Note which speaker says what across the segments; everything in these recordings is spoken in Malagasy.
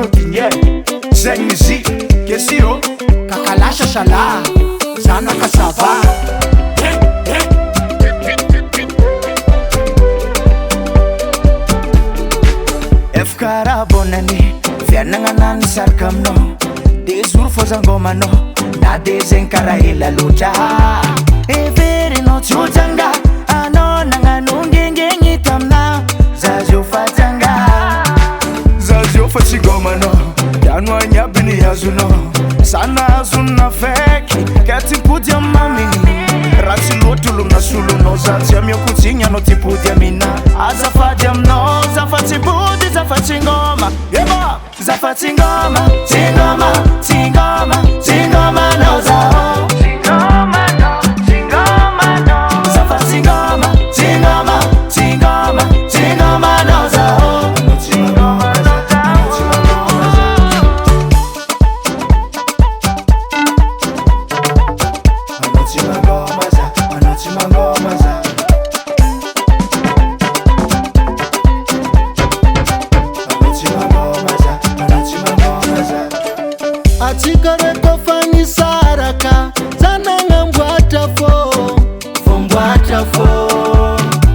Speaker 1: Totinye Zeng Mizi Kesio Kakalasha Shala Zana Kasava Efkara bonani Fiananganan sarkamno Desur fozangomano Na dezenkara ila lucha Everi no chujanga Ano nanganungengengi tamna Zazio fatanga Zazio fatigomano Yanwa nyabini yazuno Sana azuna feki Kati pudia mami Rati lotulu na sulu no Zati amyo kutinya no tipudia mina Azafadia mno Zafati budi zafati ngoma Yeba Zafati ngoma Tingoma Tingoma Tingoma no zao Tingoma no Tingoma no Zafati ngoma Tingoma Tingoma Tingoma no zao Tingoma no
Speaker 2: Achikare kofani saraka Zananga mbwata fo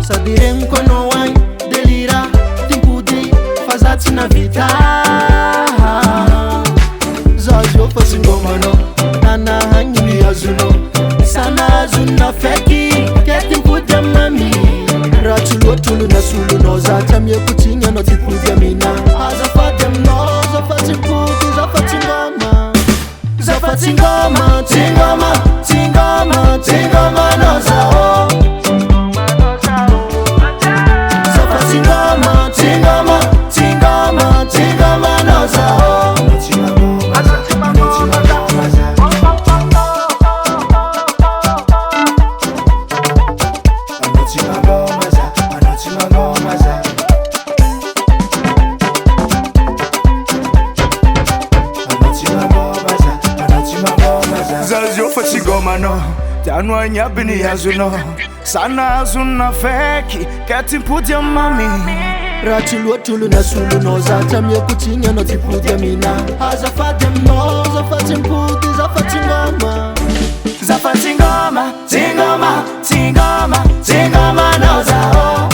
Speaker 2: Sadire mkono wai Delira Timpudi Fazati na vita Zazio fasingomano Nana hangini azuno Sana azuna feki Keti mpudia mami Ratulotulu na sulu no Zatamye kutinya no tipudia mina Azafadem no Zafati mpudi Zafati ngoma Zafati ngoma Tingoma Tingoma Tingoma no zao Zafati ngoma Tingoma Tingoma Tingoma no zao
Speaker 1: Zazio fatigomano Tanwa nyabini yazuno Sana azuna feki Kati pudia mami
Speaker 2: Ratulotulu na sulu no Zatamye kutinya no tipudia mina Azafadem no Zafati mpudi Zafati ngoma
Speaker 1: Zafati ngoma Tingoma Tingoma Tingoma no zao